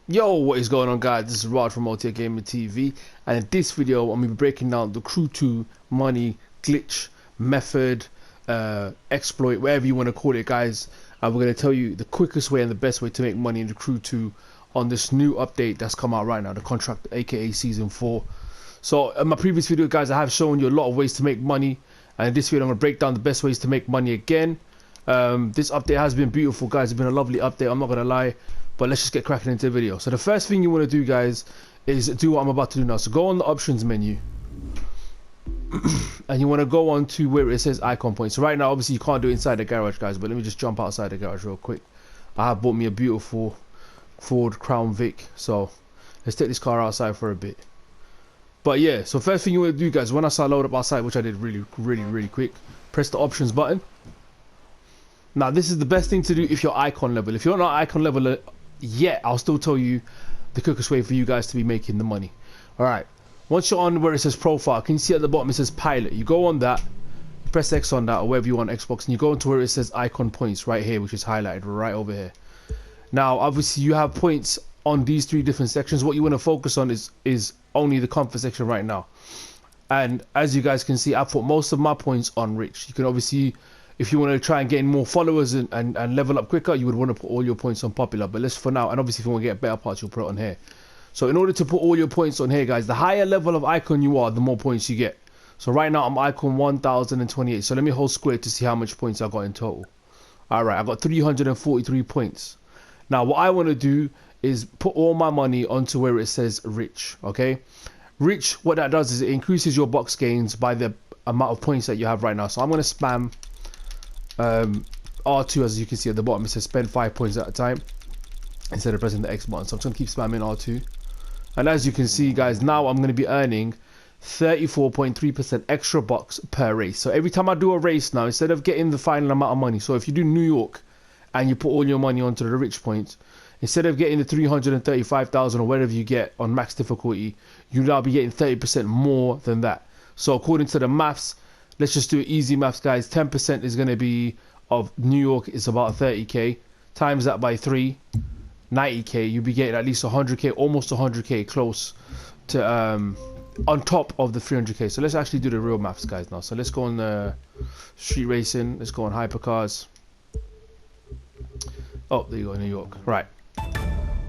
Yo, what is going on, guys? This is Rod from Multi Gaming TV, and in this video I'm going to be breaking down the Crew 2 money glitch method, exploit, whatever you want to call it, guys. And we're going to tell you the quickest way and the best way to make money in the Crew 2 on this new update that's come out right now, the Contractor, aka Season 4. So in my previous video, guys, I have shown you a lot of ways to make money, and in this video I'm going to break down the best ways to make money again. This update has been beautiful, guys. It's been a lovely update, I'm not going to lie. But let's just get cracking into the video. So the first thing you want to do, guys, is do what I'm about to do now. So go on the options menu and you want to go on to where it says icon points. So right now, obviously you can't do it inside the garage, guys, but let me just jump outside the garage real quick. I have bought me a beautiful Ford Crown Vic, so let's take this car outside for a bit. But yeah, so first thing you want to do, guys, when I start load up outside, which I did really quick, press the options button. Now this is the best thing to do if you're icon level. If you're not icon level yet, I'll still tell you the quickest way for you guys to be making the money. Alright, once you're on where it says profile, can you see at the bottom it says pilot? You go on that, press X on that, or wherever you want Xbox, and you go into where it says icon points right here, which is highlighted right over here. Now obviously you have points on these three different sections. What you want to focus on is only the comfort section right now. And as you guys can see, I put most of my points on rich. You can obviously, if you want to try and gain more followers and level up quicker, you would want to put all your points on popular. But let's for now, and obviously if you want to get better parts, you'll put it on here. So in order to put all your points on here, guys, the higher level of icon you are, the more points you get. So right now I'm icon 1028. So let me hold square to see how much points I got in total. Alright, I got 343 points. Now what I want to do is put all my money onto where it says rich. Okay, rich, what that does is it increases your box gains by the amount of points that you have right now. So I'm going to spam R2, as you can see at the bottom. It says spend 5 points at a time instead of pressing the X button. So I'm just going to keep spamming R2, and as you can see, guys, now I'm going to be earning 34.3% extra bucks per race. So every time I do a race now, instead of getting the final amount of money, so if you do New York and you put all your money onto the rich points, instead of getting the 335,000 or whatever you get on max difficulty, you now be getting 30% more than that. So according to the maths, let's just do it easy maths, guys. 10% is going to be of New York is about 30k. Times that by 3, 90k. You'll be getting at least 100k, almost 100k, close to on top of the 300k. So let's actually do the real maths, guys, now. So let's go on the street racing. Let's go on hypercars. Oh, there you go, New York. Right.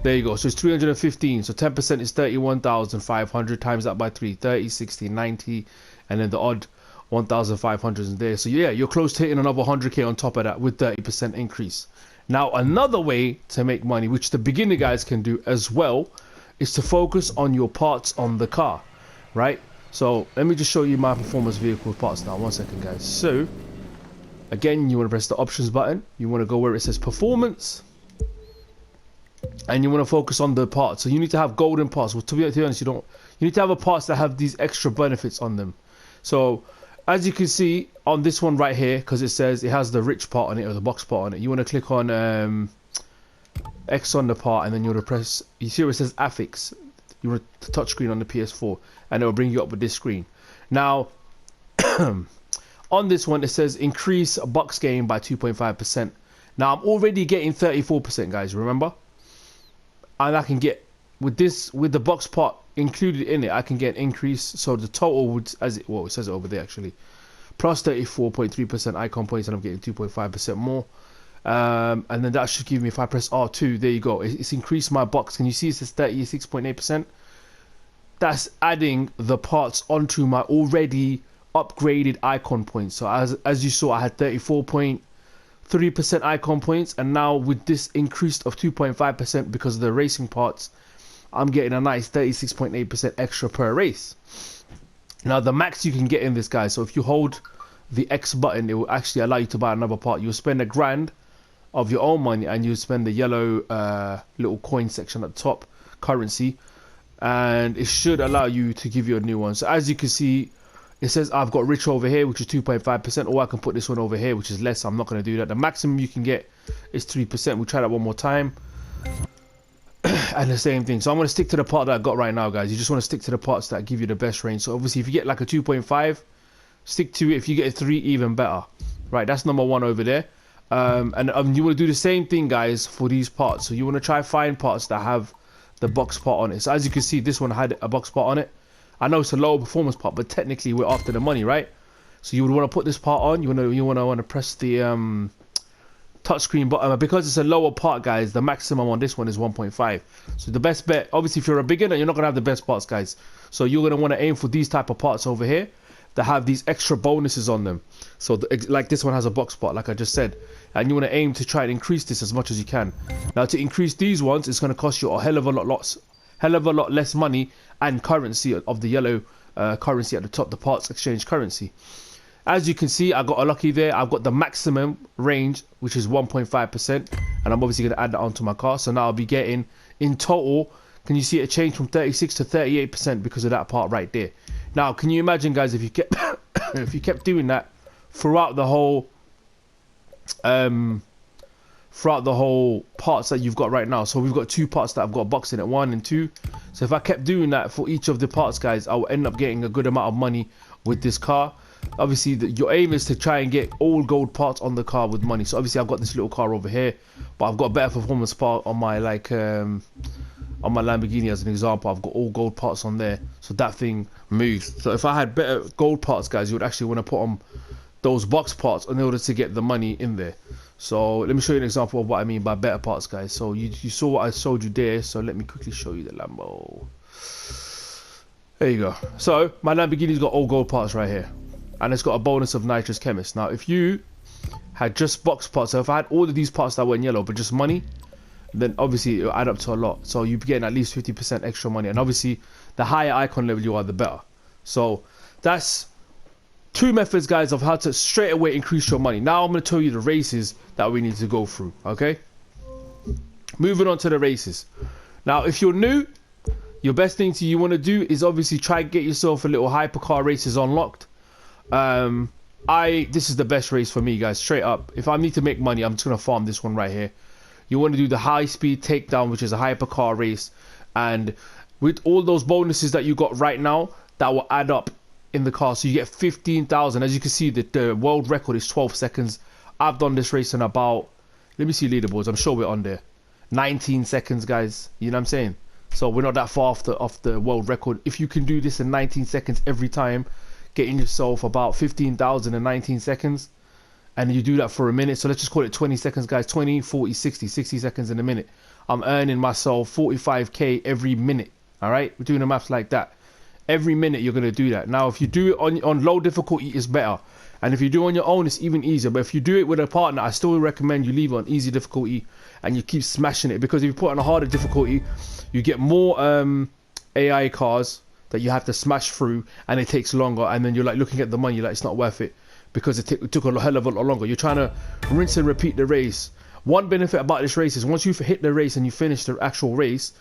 There you go. So it's 315. So 10% is 31,500. Times that by 3, 30, 60, 90, and then the odd 1,500 is there. So yeah, you're close to hitting another 100k on top of that with 30% increase. Now another way to make money, which the beginner guys can do as well, is to focus on your parts on the car, right? So let me just show you my performance vehicle parts now. 1 second, guys. So again, you want to press the options button. You want to go where it says performance, and you want to focus on the parts. So you need to have golden parts. Well, to be honest, you need to have a parts that have these extra benefits on them. So as you can see on this one right here, because it says it has the rich part on it, or the box part on it, you want to click on X on the part, and then you want to press, you see where it says affix, you want the touch screen on the PS4, and it will bring you up with this screen. Now on this one it says increase box gain by 2.5%. now I'm already getting 34%, guys, remember, and I can get with this, with the box part included in it, I can get an increase. So the total would, as it, well, it says it over there actually, plus 34.3% icon points, and I'm getting 2.5% more. And then that should give me, if I press R2, there you go, it's increased my box. Can you see it says 36.8%? That's adding the parts onto my already upgraded icon points. So as you saw, I had 34.3% icon points, and now with this increase of 2.5% because of the racing parts, I'm getting a nice 36.8% extra per race. Now the max you can get in this, guys, so if you hold the X button, it will actually allow you to buy another part. You'll spend $1,000 of your own money, and you'll spend the yellow little coin section at the top, currency, and it should allow you to give you a new one. So as you can see, it says I've got rich over here, which is 2.5%, or I can put this one over here, which is less. I'm not going to do that. The maximum you can get is 3%. We'll try that one more time. And the same thing. So I'm going to stick to the part that I got right now, guys. You just want to stick to the parts that give you the best range. So obviously if you get like a 2.5, stick to it. If you get a 3, even better. Right, that's number 1 over there. And you want to do the same thing, guys, for these parts. So you want to try find parts that have the box part on it. So as you can see, this one had a box part on it. I know it's a lower performance part, but technically we're after the money, right? So you would want to put this part on. You want to press the touchscreen button. Because it's a lower part, guys, the maximum on this one is 1.5. So the best bet, obviously, if you're a beginner, you're not gonna have the best parts, guys. So you're gonna want to aim for these type of parts over here that have these extra bonuses on them. So like this one has a box part, like I just said, and you want to aim to try and increase this as much as you can. Now to increase these ones, it's going to cost you a hell of a lot less money and currency of the yellow currency at the top, the parts exchange currency. As you can see, I got a lucky there. I've got the maximum range, which is 1.5%, and I'm obviously going to add that onto my car. So now I'll be getting in total. Can you see it change from 36 to 38% because of that part right there? Now, can you imagine, guys, if you kept if you kept doing that throughout the whole parts that you've got right now? So we've got 2 parts that I've got a box in it, 1 and 2. So if I kept doing that for each of the parts, guys, I will end up getting a good amount of money with this car. Obviously, your aim is to try and get all gold parts on the car with money. So obviously, I've got this little car over here, but I've got a better performance part on my on my Lamborghini as an example. I've got all gold parts on there, so that thing moves. So if I had better gold parts, guys, you would actually want to put on those box parts in order to get the money in there. So let me show you an example of what I mean by better parts, guys. So you saw what I showed you there, so let me quickly show you the Lambo. There you go. So my Lamborghini's got all gold parts right here, and it's got a bonus of nitrous chemist. Now if you had just box parts, so if I had all of these parts that were in yellow but just money, then obviously it'll add up to a lot. So you're getting at least 50% extra money, and obviously the higher icon level you are, the better. So that's 2 methods, guys, of how to straight away increase your money. Now I'm going to tell you the races that we need to go through. Okay, moving on to the races. Now if you're new, your best thing you want to do is obviously try and get yourself a little hypercar races unlocked. This is the best race for me, guys, straight up. If I need to make money, I'm just going to farm this one right here. You want to do the high speed takedown, which is a hypercar race, and with all those bonuses that you got right now, that will add up in the car. So you get 15,000. As you can see, the world record is 12 seconds. I've done this race in about, let me see leaderboards, I'm sure we're on there, 19 seconds, guys. You know what I'm saying? So we're not that far off the world record. If you can do this in 19 seconds every time, getting yourself about 15,000 in 19 seconds, and you do that for a minute, so let's just call it 20 seconds, guys. 20, 40, 60 seconds in a minute. I'm earning myself 45k every minute. All right, we're doing the maths like that. Every minute you're going to do that. Now if you do it on low difficulty, it's better, and if you do it on your own, it's even easier. But if you do it with a partner, I still recommend you leave it on easy difficulty and you keep smashing it, because if you put it on a harder difficulty, you get more AI cars that you have to smash through, and it takes longer, and then you're like looking at the money, like it's not worth it, because it took a hell of a lot longer. You're trying to rinse and repeat the race. One benefit about this race is once you hit the race and you finish the actual race,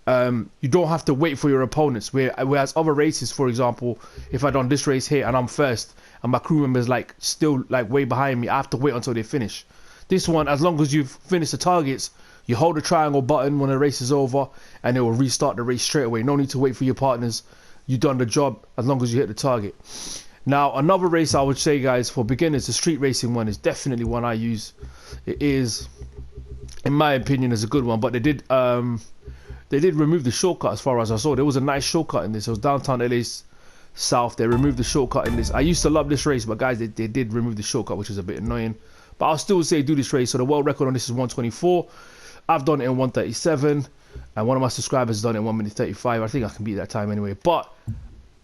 you don't have to wait for your opponents. Whereas other races, for example, if I done this race here and I'm first and my crew members like still like way behind me, I have to wait until they finish. This one, as long as you've finished the targets, you hold the triangle button when the race is over and it will restart the race straight away. No need to wait for your partners. You've done the job as long as you hit the target. Now another race I would say, guys, for beginners, the street racing one is definitely one I use. It is, in my opinion, is a good one, but they did remove the shortcut. As far as I saw, there was a nice shortcut in this. It was downtown LA South. They removed the shortcut in this. I used to love this race, but guys, they did remove the shortcut, which is a bit annoying, but I'll still say do this race. So the world record on this is 124. I've done it in 137, and one of my subscribers has done it in 1 minute 35. I think I can beat that time anyway, but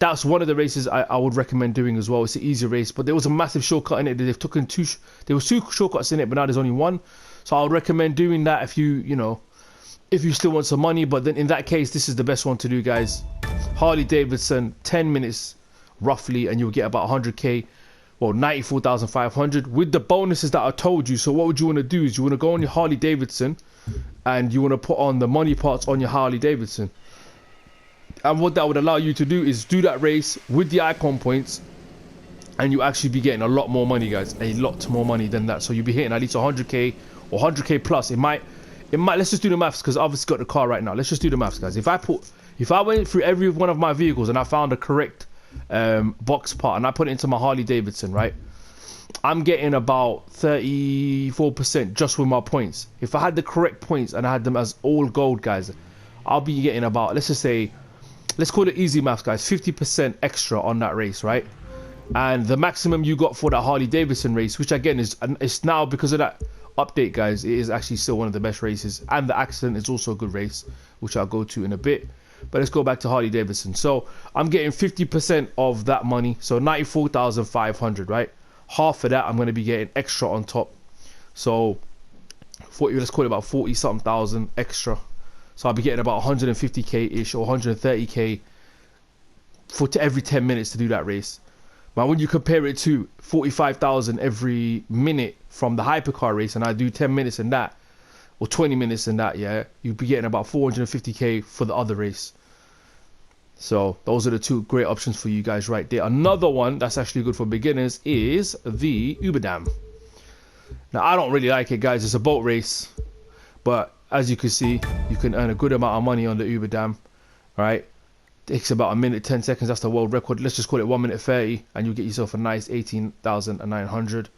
that's one of the races I would recommend doing as well. It's an easy race, but there was a massive shortcut in it. They've taken there was 2 shortcuts in it, but now there's only 1. So I would recommend doing that if you still want some money. But then in that case, this is the best one to do, guys. Harley Davidson, 10 minutes roughly, and you'll get about 100k, well, 94,500 with the bonuses that I told you. So what would you want to do is you want to go on your Harley Davidson and you want to put on the money parts on your Harley Davidson. And what that would allow you to do is do that race with the icon points, and you actually be getting a lot more money, guys, a lot more money than that. So you'll be hitting at least 100k or 100k plus. It might, let's just do the maths, because I've obviously got the car right now. Let's just do the maths, guys. If I went through every one of my vehicles and I found the correct box part and I put it into my Harley Davidson, right, I'm getting about 34% just with my points. If I had the correct points and I had them as all gold, guys, I'll be getting about, let's just say, let's call it easy maths, guys, 50% extra on that race, right? And the maximum you got for that Harley Davidson race, which again is, it's now because of that update, guys, it is actually still one of the best races, and the accident is also a good race, which I'll go to in a bit. But let's go back to Harley Davidson. So I'm getting 50% of that money, so 94,500, right? Half of that I'm going to be getting extra on top, so 40, let's call it about 40 something thousand extra. So I'll be getting about 150k ish or 130k for every 10 minutes to do that race. But when you compare it to 45,000 every minute from the hypercar race, and I do 10 minutes in that, or 20 minutes in that, yeah, you'd be getting about 450k for the other race. So those are the two great options for you guys right there. Another one that's actually good for beginners is the Uber Dam. Now I don't really like it, guys. It's a boat race, but as you can see, you can earn a good amount of money on the Uber Dam, right? Takes about a minute 10 seconds. That's the world record. Let's just call it 1 minute 30, and you'll get yourself a nice 18,900.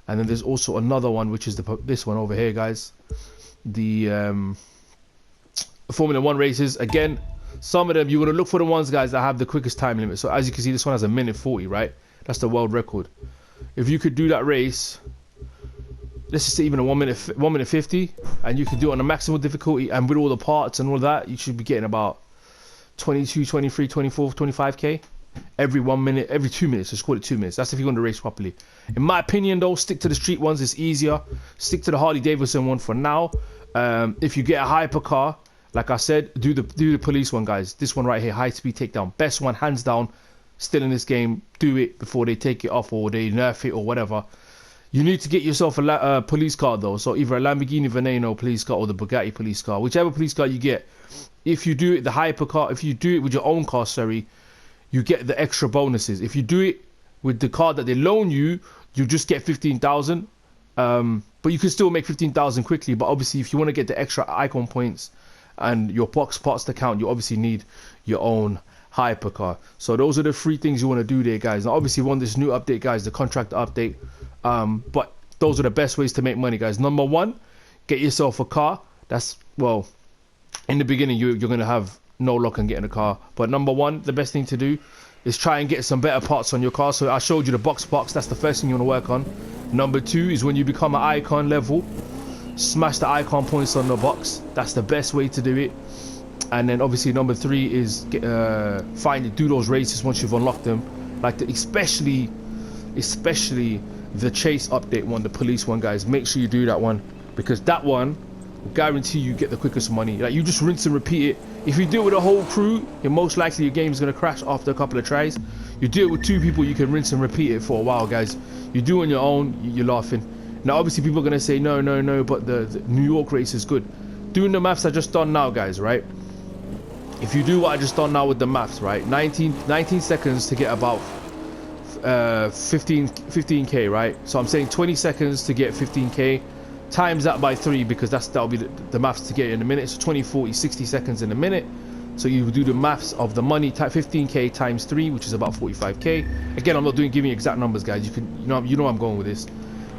And then there's also another one, which is this one over here, guys. The Formula 1 races. Again, some of them you're gonna look for the ones, guys, that have the quickest time limit. So as you can see, this one has a minute 40, right? That's the world record. If you could do that race, let's just say even a 1 minute 50, and you can do it on a maximum difficulty, and with all the parts and all that, you should be getting about 22, 23, 24, 25k every 1 minute, every 2 minutes. Just call it 2 minutes. That's if you want to race properly. In my opinion, though, stick to the street ones. It's easier. Stick to the Harley Davidson one for now. If you get a hypercar, like I said, do the police one, guys. This one right here, high speed takedown, best one hands down. Still in this game, do it before they take it off or they nerf it or whatever. You need to get yourself a police car though, so either a Lamborghini Veneno police car or the Bugatti police car, whichever police car you get. If you do it the hypercar, if you do it with your own car, sorry, you get the extra bonuses. If you do it with the car that they loan you, you just get 15,000. But you can still make 15,000 quickly. But obviously, if you want to get the extra icon points and your box parts to count, you obviously need your own hypercar. So those are the 3 things you want to do there, guys. Now, obviously, we want this new update, guys, the Contractor update. But those are the best ways to make money, guys. Number 1, get yourself a car. That's, well, in the beginning, you're going to have no luck on getting a car. But number 1, the best thing to do is try and get some better parts on your car. So I showed you the box parts. That's the first thing you want to work on. Number 2 is when you become an icon level, smash the icon points on the box. That's the best way to do it. And then obviously number 3 is do those races once you've unlocked them, like especially the chase update one, the police one, guys. Make sure you do that one, because that one will guarantee you get the quickest money. Like, you just rinse and repeat it. If you do it with a whole crew, most likely your game is going to crash after a couple of tries. You do it with 2 people, you can rinse and repeat it for a while, guys. You do it on your own, you're laughing. Now obviously people are going to say no, but the New York race is good. Doing the maths I just done now, guys, right? If you do what I just done now with the maths, right? 19 seconds to get about 15k, right? So I'm saying 20 seconds to get 15k, times that by 3, because that'll be the maths to get in a minute. So 20, 40, 60 seconds in a minute. So you do the maths of the money, 15k times 3, which is about 45k. Again, I'm not giving you exact numbers, guys. You know I'm going with this.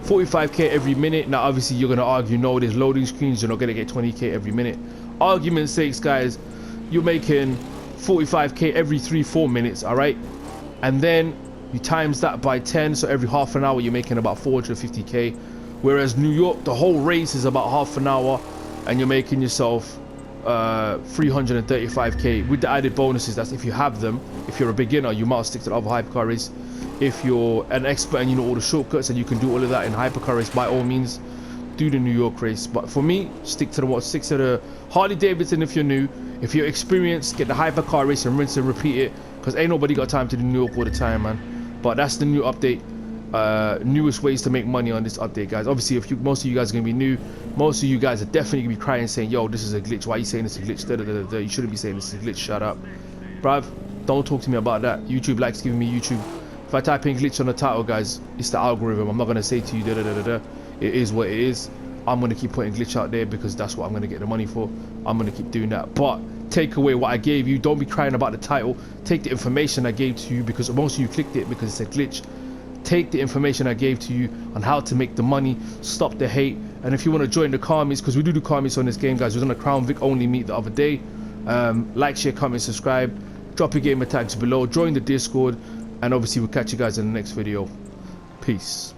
45k every minute. Now obviously you're gonna argue, no, there's loading screens, you're not gonna get 20k every minute. Argument's sakes, guys, you're making 45k every 3-4 minutes, all right? And then you times that by 10, so every half an hour you're making about 450k. Whereas New York, the whole race is about half an hour, and you're making yourself 335k with the added bonuses. That's if you have them. If you're a beginner, you might stick to the other hypercar race. If you're an expert and you know all the shortcuts and you can do all of that in hypercar race, by all means do the New York race. But for me, stick to the Harley Davidson if you're new. If you're experienced, get the hypercar race and rinse and repeat it, because ain't nobody got time to do New York all the time, man. But that's the new update. Newest ways to make money on this update, guys. Obviously, most of you guys are gonna be new, most of you guys are definitely gonna be crying saying, yo, this is a glitch. Why are you saying this is a glitch? You shouldn't be saying this is a glitch. Shut up, bruv. Don't talk to me about that. YouTube likes giving me YouTube. If I type in glitch on the title, guys, it's the algorithm. I'm not gonna say to you it is what it is. I'm gonna keep putting glitch out there because that's what I'm gonna get the money for. I'm gonna keep doing that. But take away what I gave you. Don't be crying about the title. Take the information I gave to you, because most of you clicked it because it's a glitch. Take the information I gave to you on how to make the money. Stop the hate. And if you want to join the car meets, because we do car meets on this game, guys. We was on a Crown Vic only meet the other day. Like, share, comment, subscribe, drop your gamer tags below, join the Discord, and obviously we'll catch you guys in the next video. Peace.